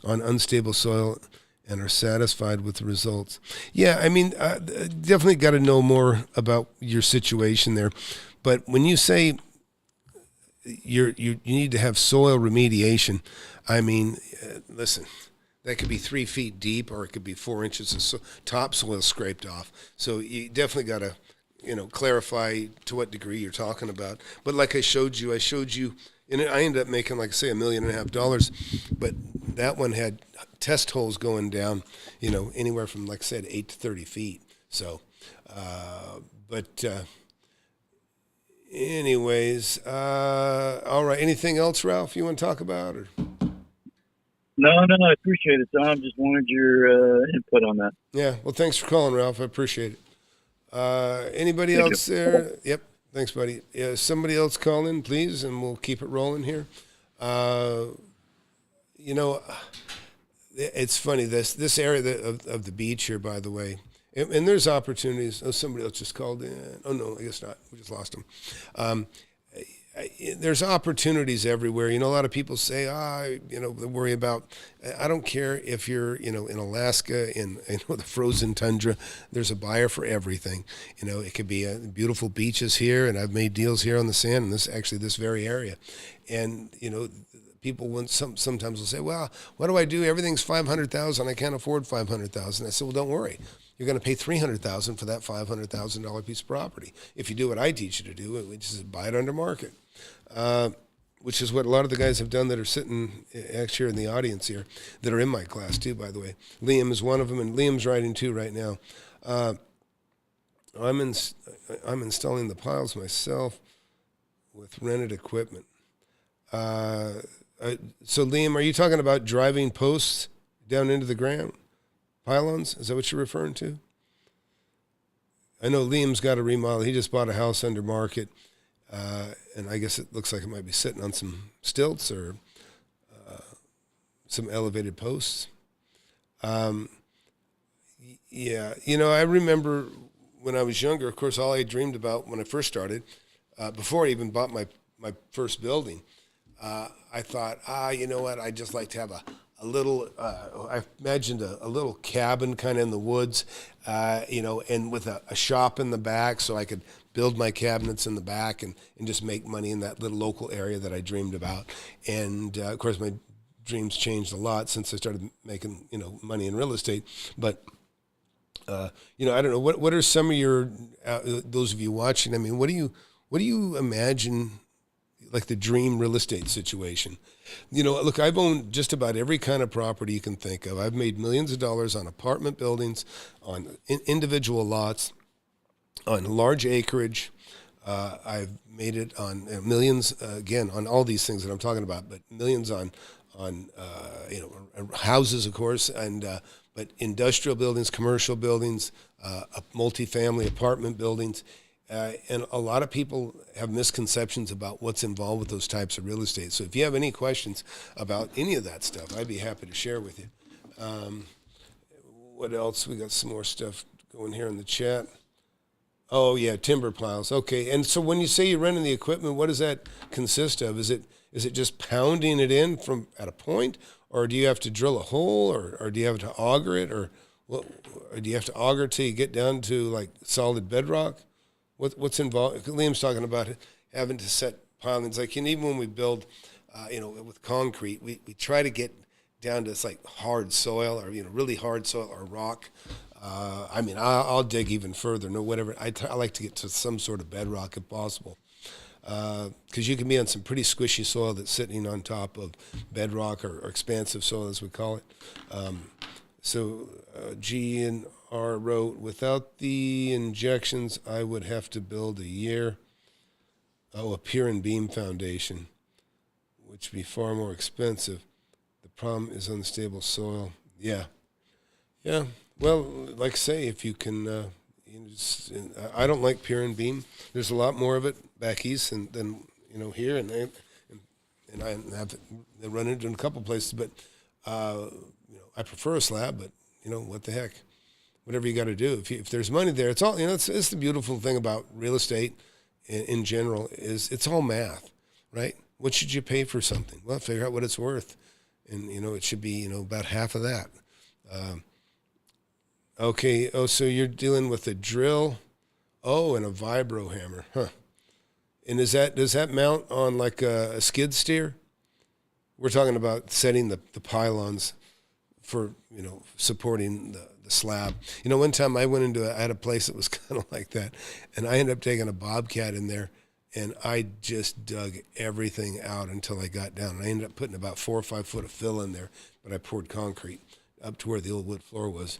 on unstable soil and are satisfied with the results. Yeah, I mean, definitely got to know more about your situation there. But when you say you need to have soil remediation, I mean, listen, that could be 3 feet deep, or it could be 4 inches of topsoil scraped off. So you definitely got to, clarify to what degree you're talking about. But like I showed you, and I ended up making, like I say, $1.5 million. But that one had test holes going down, anywhere from, like I said, 8 to 30 feet. So, anyways, all right. Anything else, Ralph, you want to talk about? Or? No, I appreciate it, Tom. Just wanted your input on that. Yeah, well, thanks for calling, Ralph. I appreciate it. Anybody else there? Yep. Thanks, buddy. Yeah, somebody else call in, please, and we'll keep it rolling here. It's funny, this area of the beach here, by the way, and there's opportunities. Oh, somebody else just called in. Oh, no, I guess not. We just lost them. There's opportunities everywhere. A lot of people say, they worry about, I don't care if you're, in Alaska, in the frozen tundra, there's a buyer for everything. It could be beautiful beaches here, and I've made deals here on the sand, and this very area. And, people sometimes will say, well, what do I do? Everything's $500,000. I can't afford $500,000. I said, well, don't worry. You're going to pay $300,000 for that $500,000 piece of property. If you do what I teach you to do, which is buy it under market, which is what a lot of the guys have done that are sitting actually in the audience here, that are in my class too, by the way. Liam is one of them, and Liam's writing too right now. I'm installing the piles myself with rented equipment. So Liam, are you talking about driving posts down into the ground? Pylons? Is that what you're referring to? I know Liam's got a remodel. He just bought a house under market, and I guess it looks like it might be sitting on some stilts or some elevated posts. Yeah, I remember when I was younger, of course, all I dreamed about when I first started, before I even bought my first building, I thought, you know what, I'd just like to have a little, I imagined a little cabin kind of in the woods, and with a shop in the back so I could build my cabinets in the back and just make money in that little local area that I dreamed about. And, of course, my dreams changed a lot since I started making, money in real estate. But, I don't know, what are some of your, those of you watching, I mean, what do you imagine, like the dream real estate situation? Look, I've owned just about every kind of property you can think of. I've made millions of dollars on apartment buildings, on individual lots, on large acreage. I've made it on millions, again, on all these things that I'm talking about, but millions on houses, of course, and but industrial buildings, commercial buildings, multifamily apartment buildings. And a lot of people have misconceptions about what's involved with those types of real estate. So if you have any questions about any of that stuff, I'd be happy to share with you. What else? We got some more stuff going here in the chat. Oh, yeah, timber piles. Okay, and so when you say you're renting the equipment, what does that consist of? Is it just pounding it in from at a point, or do you have to drill a hole, or do you have to auger it, or do you have to auger till you get down to like solid bedrock? What's involved? Liam's talking about having to set pilings. Like, and even when we build, with concrete, we try to get down to it's like hard soil or really hard soil or rock. I'll dig even further. No, whatever. I like to get to some sort of bedrock if possible, because you can be on some pretty squishy soil that's sitting on top of bedrock or expansive soil, as we call it. G and R wrote, without the injections, I would have to build a pier and beam foundation, which would be far more expensive. The problem is unstable soil. Yeah. Well, like I say, if you can, I don't like pier and beam. There's a lot more of it back east than here, and I have run into it in a couple places. But I prefer a slab. But what the heck, whatever you got to do. If there's money there, it's all it's the beautiful thing about real estate in general is it's all math, right? What should you pay for something? Well, figure out what it's worth, and it should be about half of that. Okay. Oh, so you're dealing with a drill, and a vibro hammer, huh? And does that mount on like a skid steer? We're talking about setting the pylons for supporting the slab. One time I went I had a place that was kind of like that, and I ended up taking a bobcat in there, and I just dug everything out until I got down. And I ended up putting about 4 or 5 foot of fill in there, but I poured concrete up to where the old wood floor was.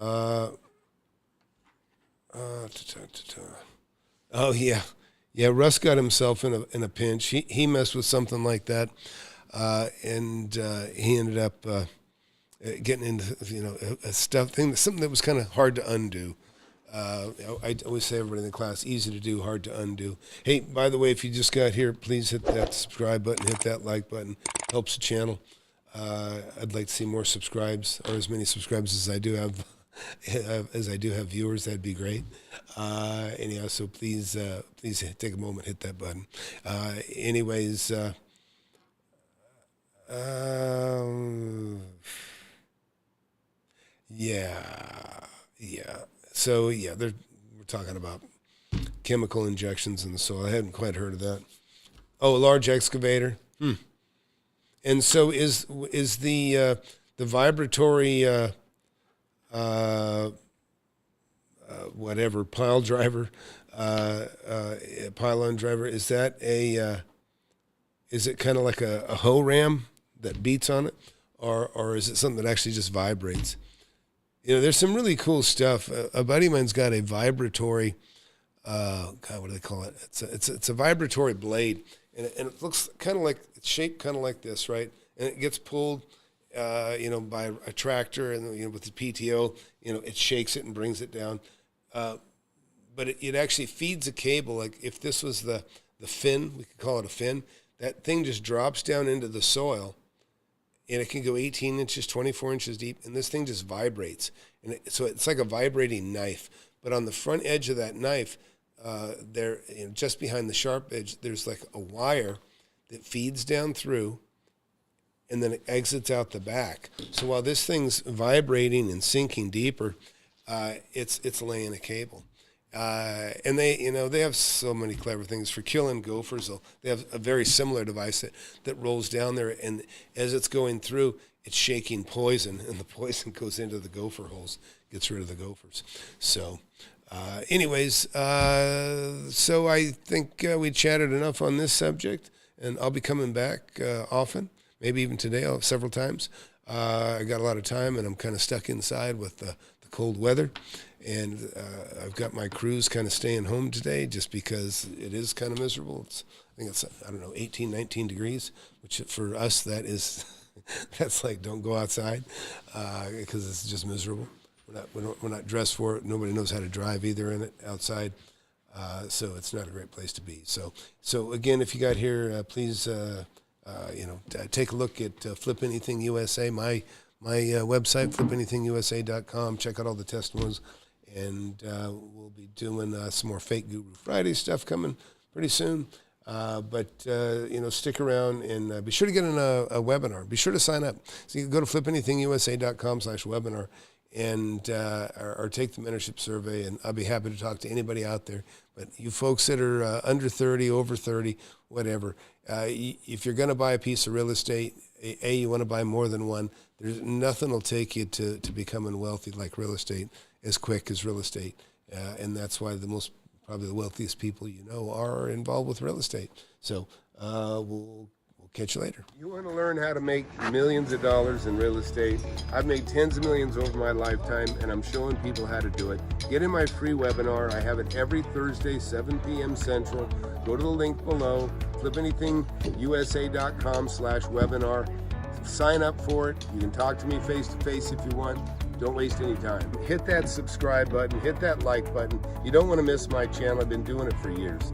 Oh yeah. Russ got himself in a pinch. He messed with something like that, and he ended up getting into something that was kind of hard to undo. I always say everybody in the class, easy to do, hard to undo. Hey, by the way, if you just got here, please hit that subscribe button, hit that like button. Helps the channel. I'd like to see more subscribes, or as many subscribers as I do have. As I do have viewers, that'd be great. Anyhow, so please take a moment, hit that button. So we're talking about chemical injections in the soil. I hadn't quite heard of that. Oh, a large excavator. And so is the vibratory whatever pylon driver, is that is it kind of like a hoe ram that beats on it, or is it something that actually just vibrates? There's some really cool stuff. A buddy of mine's got a vibratory, what do they call it? It's a vibratory blade, and it looks kind of like, it's shaped kind of like this, right? And it gets pulled by a tractor, and with the PTO, it shakes it and brings it down. But it actually feeds a cable. Like if this was the fin, we could call it a fin, that thing just drops down into the soil, and it can go 18 inches, 24 inches deep, and this thing just vibrates. And so it's like a vibrating knife. But on the front edge of that knife, just behind the sharp edge, there's like a wire that feeds down through, and then it exits out the back. So while this thing's vibrating and sinking deeper, it's laying a cable. And they have so many clever things for killing gophers. They have a very similar device that rolls down there, and as it's going through, it's shaking poison, and the poison goes into the gopher holes, gets rid of the gophers. So, so I think we chatted enough on this subject, and I'll be coming back often, maybe even today, several times. I got a lot of time, and I'm kind of stuck inside with the cold weather. And I've got my crews kind of staying home today just because it is kind of miserable. I think it's 18, 19 degrees, which for us, that's like don't go outside because it's just miserable. We're not dressed for it. Nobody knows how to drive either in it outside. So it's not a great place to be. So again, if you got here, please, take a look at FlipAnythingUSA, my website, FlipAnythingUSA.com. Check out all the testimonials. And we'll be doing some more Fake Guru Friday stuff coming pretty soon. But stick around and be sure to get in a webinar. Be sure to sign up. So you can go to FlipAnythingUSA.com/webinar and or take the mentorship survey, and I'll be happy to talk to anybody out there. But you folks that are under 30, over 30, whatever, if you're going to buy a piece of real estate, you want to buy more than one. There's nothing will take you to becoming wealthy like real estate as quick as real estate. And that's why probably the wealthiest people are involved with real estate. So we'll catch you later. You want to learn how to make millions of dollars in real estate? I've made tens of millions over my lifetime, and I'm showing people how to do it. Get in my free webinar. I have it every Thursday, 7 p.m. Central. Go to the link below, FlipAnythingUSA.com/webinar. Sign up for it. You can talk to me face-to-face if you want. Don't waste any time. Hit that subscribe button. Hit that like button. You don't want to miss my channel. I've been doing it for years.